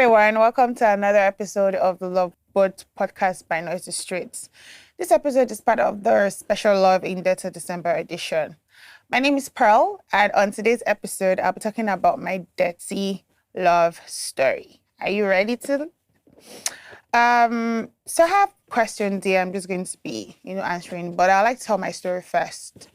everyone. Welcome to another episode of the Love Boat podcast by Noisy Streets. This episode is part of the special Love in Detty December edition. My name is Pearl, and on today's episode, I'll be talking about my dirty love story. Are you ready to? So I have questions here. I'm just going to be, answering, but I'd like to tell my story first.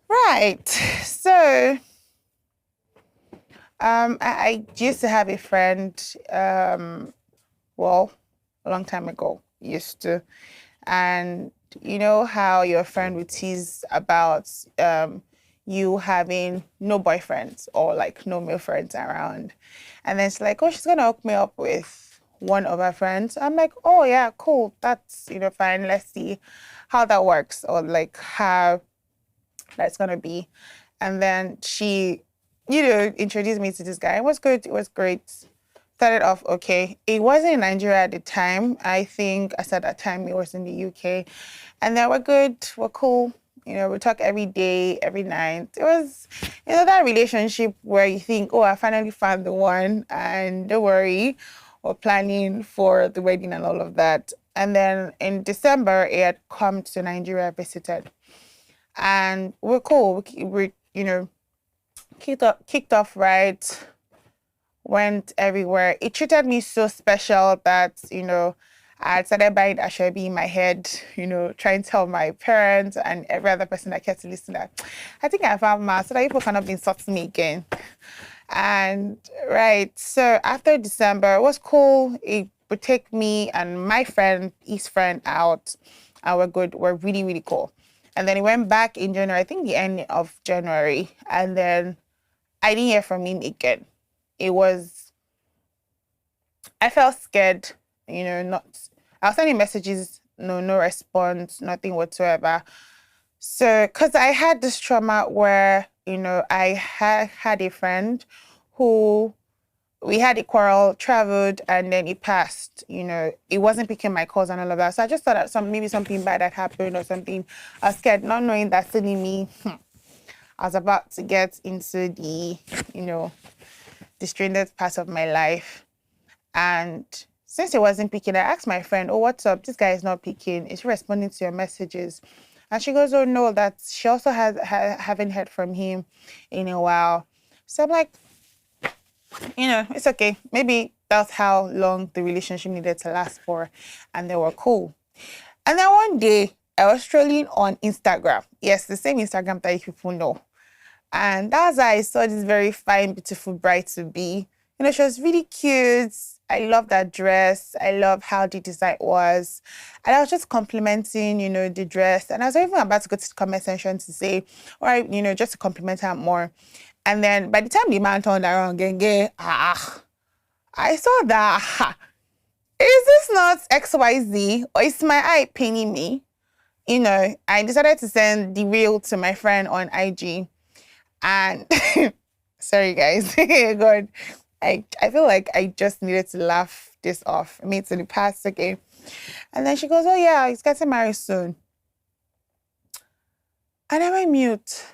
Right. So, I used to have a friend, well, a long time ago, used to. And you know how your friend would tease about you having no boyfriends or like no male friends around. And then it's like, oh, she's gonna hook me up with one of her friends. I'm like, oh yeah, cool. That's, fine. Let's see how that works or like how that's gonna be. And then she, introduced me to this guy. It was good. It was great. Started off okay. It wasn't in Nigeria at the time. I think I said at that time it was in the UK. And then we're good. We're cool. We talk every day, every night. It was, that relationship where you think, oh, I finally found the one. And don't worry, we're planning for the wedding and all of that. And then in December, it had come to Nigeria, visited. And we're cool. We're kicked off right, went everywhere. It treated me so special that, I started buying Ashebi in my head, trying to tell my parents and every other person that cared to listen that I think I found mass so that people cannot be insulting me again. And right, so after December, it was cool. It would take me and my friend, his friend out, and we're good. We're really, really cool. And then he went back in January, I think the end of January, and then I didn't hear from him again. I felt scared, I was sending messages, no response, nothing whatsoever. So, because I had this trauma where, I had a friend who we had a quarrel, traveled, and then it passed. It wasn't picking my calls and all of that. So I just thought that maybe something bad had happened or something. I was scared, not knowing that suddenly me, I was about to get into the, the stranded part of my life. And since it wasn't picking, I asked my friend, oh, what's up? This guy is not picking. Is he responding to your messages? And she goes, oh, no, that she also haven't heard from him in a while. So I'm like, it's okay. Maybe that's how long the relationship needed to last for. And they were cool. And then one day, I was strolling on Instagram. Yes, the same Instagram that you people know. And that's how I saw this very fine, beautiful bride-to-be. She was really cute. I love that dress. I love how the design was. And I was just complimenting, the dress. And I was even about to go to the comment section to say, all right, just to compliment her more. And then by the time the man turned around, I saw that, is this not XYZ? Or is my eye paining me? I decided to send the reel to my friend on IG. And sorry, guys. God, I feel like I just needed to laugh this off. I mean, it's in the past, okay? And then she goes, oh, yeah, he's getting married soon. And I went mute.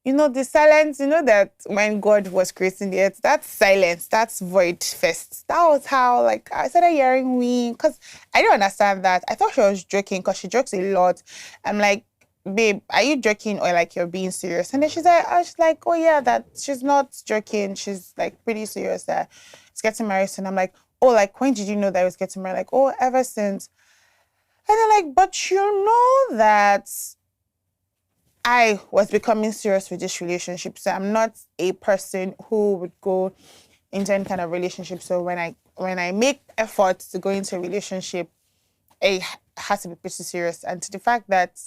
The silence, that when God was creating the earth, that's silence, that's void first. That was how, I started hearing we, because I didn't understand that. I thought she was joking, because she jokes a lot. I'm like, babe, are you joking or you're being serious? And then she's like, oh yeah, that she's not joking. She's pretty serious that he's getting married soon. I'm like, oh, when did you know that he was getting married? Oh, ever since. And they're but you know that I was becoming serious with this relationship. So I'm not a person who would go into any kind of relationship. So when I make efforts to go into a relationship, it has to be pretty serious. And to the fact that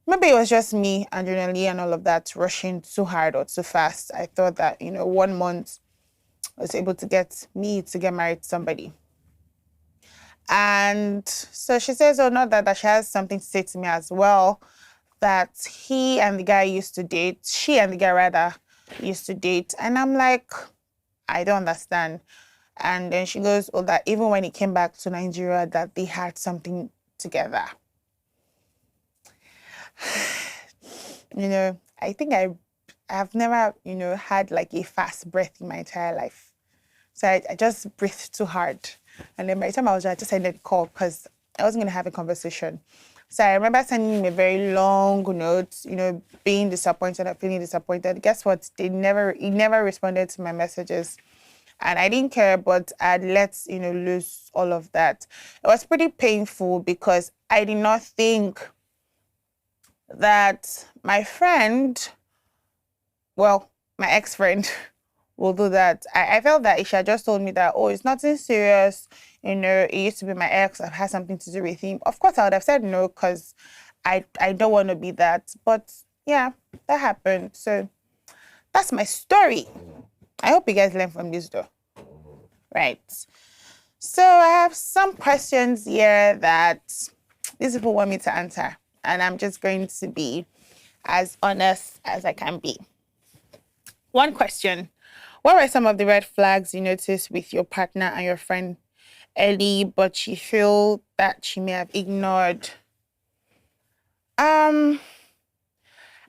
maybe it was just me, adrenaline and all of that, rushing too hard or too fast. I thought that, 1 month I was able to get married to somebody. And so she says, oh, not that she has something to say to me as well, that she and the guy used to date. And I'm like, I don't understand. And then she goes, oh, that even when he came back to Nigeria, that they had something together. I think I've never, had a fast breath in my entire life. So I just breathed too hard. And then by the time I was done, I just ended the call because I wasn't going to have a conversation. So I remember sending him a very long note, being disappointed and feeling disappointed. Guess what? He never responded to my messages. And I didn't care, but I'd lose all of that. It was pretty painful because I did not think that my friend, well, my ex-friend, will do that. I felt that if she had just told me that, oh, it's nothing serious, it used to be my ex, I've had something to do with him. Of course, I would have said no because I don't want to be that. But yeah, that happened. So that's my story. I hope you guys learn from this though. Right. So I have some questions here that these people want me to answer. And I'm just going to be as honest as I can be. One question. What were some of the red flags you noticed with your partner and your friend Ellie, but you feel that she may have ignored?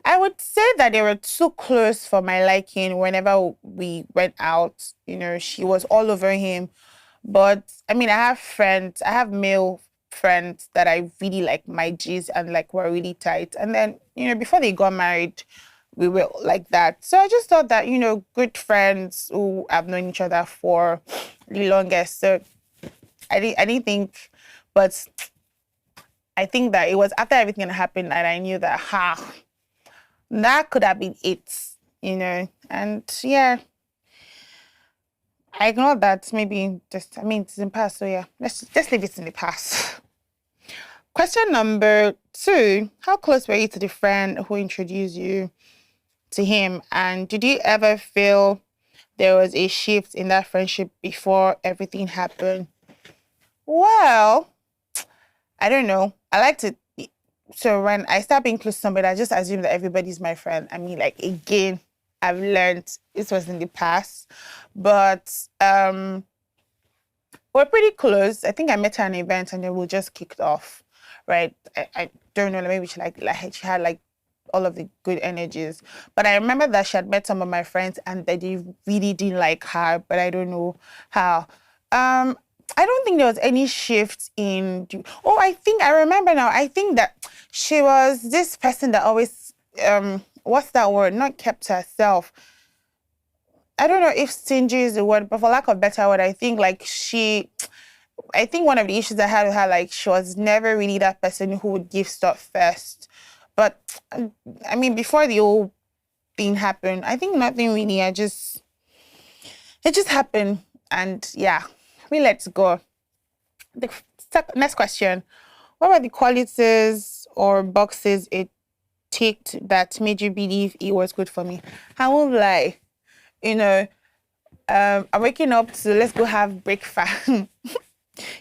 I would say that they were too close for my liking whenever we went out. She was all over him. But I have male friends that I really like my G's and were really tight. And then, before they got married, we were like that. So I just thought that, good friends who have known each other for the longest. So I didn't think, but I think that it was after everything happened and I knew that, that could have been it, and yeah, I ignored that. Maybe it's in the past. So yeah, let's just leave it in the past. Question number 2, how close were you to the friend who introduced you to him? And did you ever feel there was a shift in that friendship before everything happened? Well, I don't know. So when I start being close to somebody, I just assume that everybody's my friend. Again, I've learned this was in the past, but we're pretty close. I think I met her at an event and then we just kicked off, right? I don't know, maybe she she had all of the good energies. But I remember that she had met some of my friends and that they really didn't like her, but I don't know how. I don't think there was any shift in... Oh, I remember now. I think that she was this person that always, what's that word? Not kept to herself. I don't know if stingy is the word, but for lack of a better word, I think one of the issues I had with her, she was never really that person who would give stuff first. But, before the whole thing happened, I think nothing really. It just happened. And yeah, we let go. The next question. What were the qualities or boxes it ticked that made you believe it was good for me? I won't lie. I'm waking up to let's go have breakfast.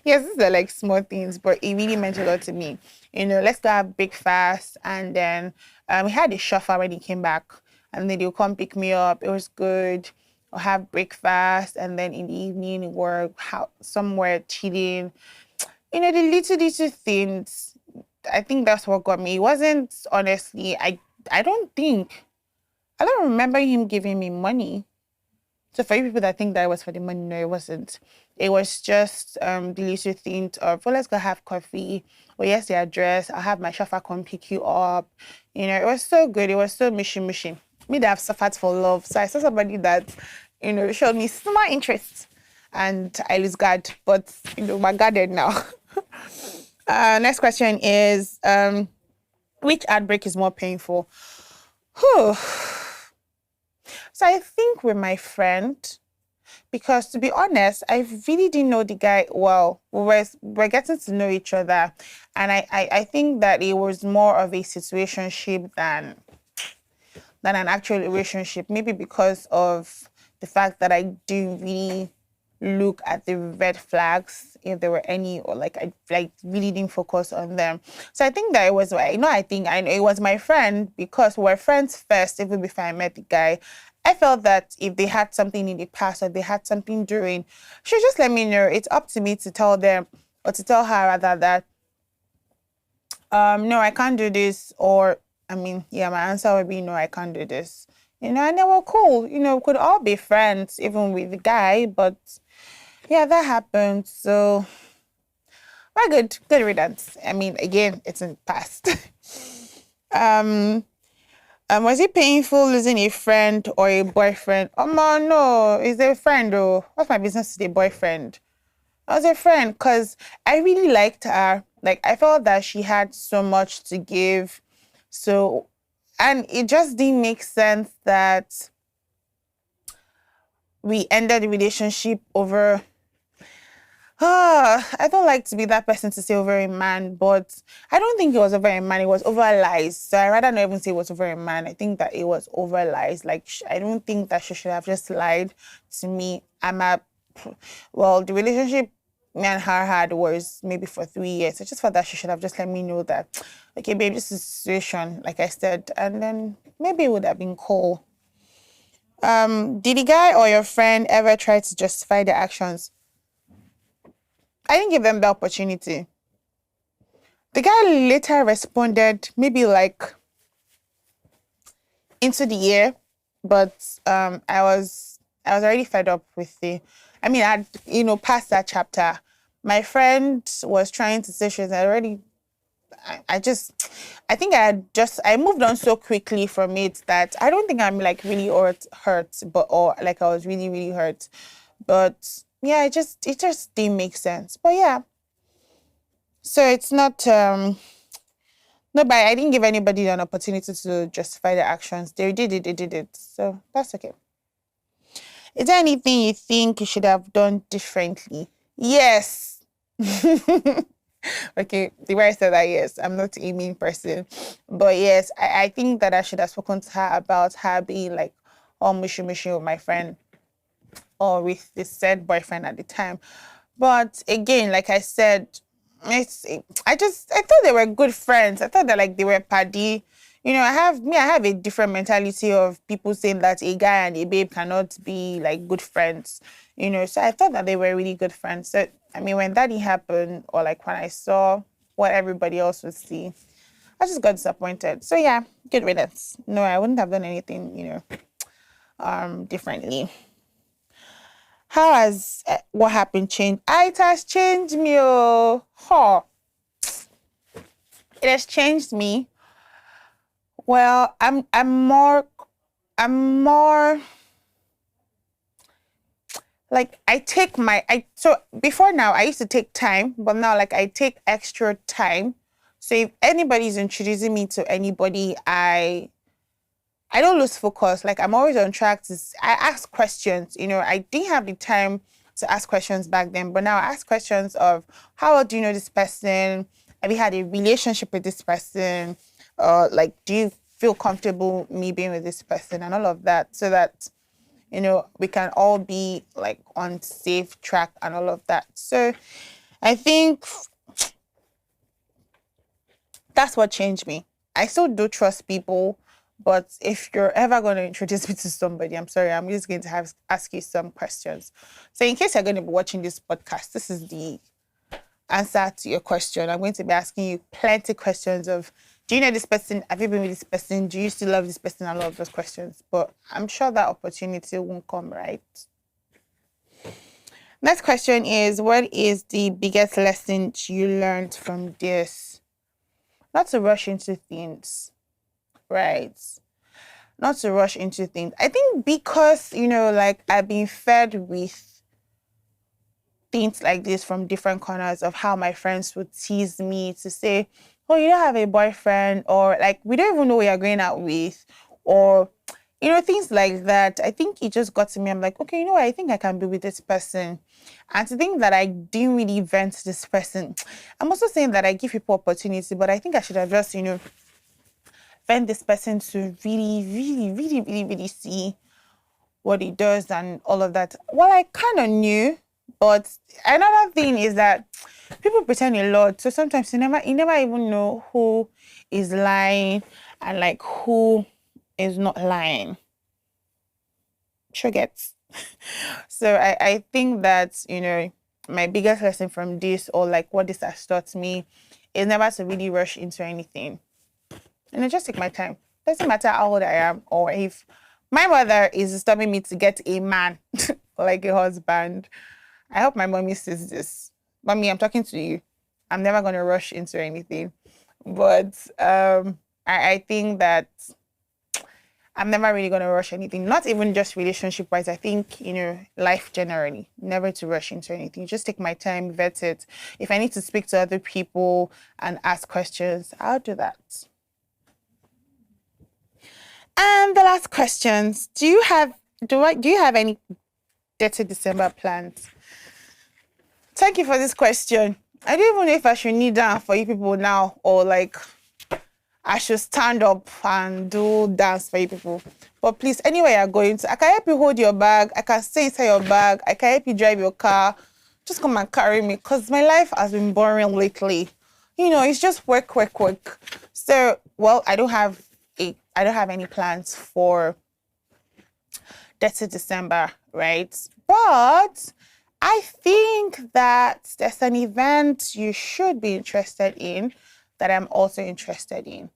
Yes, these are small things, but it really meant a lot to me. Let's go have breakfast, and then we had a chauffeur when he came back, and then they'll come pick me up. It was good. Or have breakfast, and then in the evening work, somewhere chilling. The little things. I think that's what got me. It wasn't, honestly, I don't remember him giving me money. So for you people that think that it was for the money, no, it wasn't. It was just the little things of, well, let's go have coffee. Well, yes, the address. I'll have my chauffeur come pick you up. It was so good. It was so mushy. Me that have suffered for love. So I saw somebody that, showed me small interest. And I lose guard. But, we're guarded now. Next question is, which heartbreak is more painful? Whew. So I think with my friend, because to be honest, I really didn't know the guy well. We're getting to know each other. And I think that it was more of a situationship than an actual relationship. Maybe because of the fact that I didn't really look at the red flags, if there were any, or I really didn't focus on them. So I think that it was, I know it was my friend, because we were friends first, even before I met the guy. I felt that if they had something in the past or they had something doing, she just let me know. It's up to me to tell them, or to tell her rather, that no, I can't do this, or my answer would be no, I can't do this. and they were cool. We could all be friends, even with the guy, but yeah, that happened. So we're good. Good riddance. I mean, again, it's in the past. um, was it painful losing a friend or a boyfriend? Oh no, it's a friend though. What's my business with a boyfriend? I was a friend because I really liked her. Like, I felt that she had so much to give. So, and it just didn't make sense that we ended the relationship over. I don't like to be that person to say over a man, but I don't think it was over a man. It was over lies. So I rather not even say it was over a man. I think that it was over lies. Like, I don't think that she should have just lied to me. Well, the relationship me and her had was maybe for 3 years. I just felt that she should have just let me know that, okay, babe, this is the situation, like I said, and then maybe it would have been cool. Did the guy or your friend ever try to justify their actions? I didn't give them the opportunity. The guy later responded, maybe like into the year, but I was already fed up with I'd past that chapter. My friend was trying to say she was already. I think I moved on so quickly from it that I don't think I'm like really hurt, or like I was really really hurt, but yeah, it just didn't make sense. But yeah, so it's not no, but I didn't give anybody an opportunity to justify their actions. They did it. So that's okay. Is there anything you think you should have done differently? Yes. Okay, the way I said that, yes, I'm not a mean person. But yes, I think that I should have spoken to her about her being like all mushy mushy with my friend or with the said boyfriend at the time. But again, like I said, I thought they were good friends. I thought that like they were paddy. I have a different mentality of people saying that a guy and a babe cannot be like good friends. So I thought that they were really good friends. So I mean, when that didn't happen, or like when I saw what everybody else would see, I just got disappointed. So yeah, good riddance. No, I wouldn't have done anything, differently. How has what happened changed? It has changed me. Oh, it has changed me. Well, I'm more like so before now I used to take time, but now like I take extra time. So if anybody's introducing me to anybody, I don't lose focus. Like I'm always on track I ask questions. I didn't have the time to ask questions back then, but now I ask questions of how well do you know this person? Have you had a relationship with this person? Like, do you feel comfortable me being with this person and all of that, so that we can all be like on safe track and all of that. So I think that's what changed me. I still do trust people, but if you're ever going to introduce me to somebody, I'm sorry, I'm just going to ask you some questions. So in case you're going to be watching this podcast, this is the answer to your question. I'm going to be asking you plenty questions of, do you know this person? Have you been with this person? Do you still love this person? And all of those questions. But I'm sure that opportunity won't come, right? Next question is, what is the biggest lesson you learned from this? Not to rush into things, right? Not to rush into things. I think because, like I've been fed with things like this from different corners of how my friends would tease me to say, oh, you don't have a boyfriend, or like, we don't even know who you're going out with, or, things like that. I think it just got to me. I'm like, okay, you know what? I think I can be with this person. And to think that I didn't really vent to this person. I'm also saying that I give people opportunity, but I think I should have just, vent this person to really, really, really, really, really see what he does and all of that. Well, I kind of knew, but another thing is that people pretend a lot. So sometimes you never even know who is lying and like who is not lying. Sure gets. So I think that, my biggest lesson from this, or like what this has taught me, is never to really rush into anything. And I just take my time. Doesn't matter how old I am, or if My mother is disturbing me to get a man, like a husband. I hope my mommy sees this. Mommy, I'm talking to you. I'm never going to rush into anything. But I think that I'm never really going to rush anything, not even just relationship wise. I think, life generally, never to rush into anything. Just take my time, vet it. If I need to speak to other people and ask questions, I'll do that. And the last questions, do you have any Detty December plans? Thank you for this question. I don't even know if I should kneel down for you people now or like I should stand up and do dance for you people. But please, anywhere you're going to, I can help you hold your bag. I can stay inside your bag. I can help you drive your car. Just come and carry me because my life has been boring lately. It's just work, work, work. So, well, I don't have any plans for Detty December, right? But I think that there's an event you should be interested in that I'm also interested in.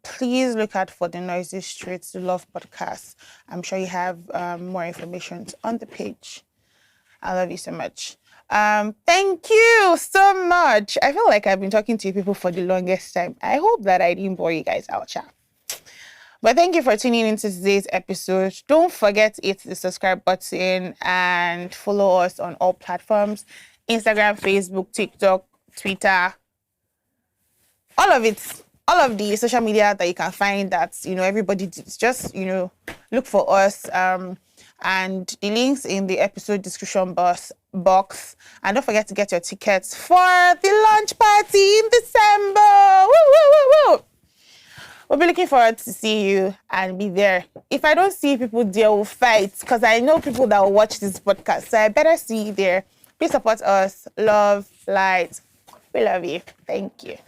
Please look out for the Noisy Streets Love podcast. I'm sure you have more information on the page. I love you so much. Thank you so much. I feel like I've been talking to you people for the longest time. I hope that I didn't bore you guys out, chat. But thank you for tuning into today's episode. Don't forget to hit the subscribe button and follow us on all platforms: Instagram, Facebook, TikTok, Twitter, all of it. All of the social media that you can find that, everybody just, look for us. And the links in the episode description box. And don't forget to get your tickets for the launch party in December. Woo, woo, woo, woo. We'll be looking forward to see you and be there. If I don't see people there, we'll fight because I know people that will watch this podcast. So I better see you there. Please support us. Love, light. We love you. Thank you.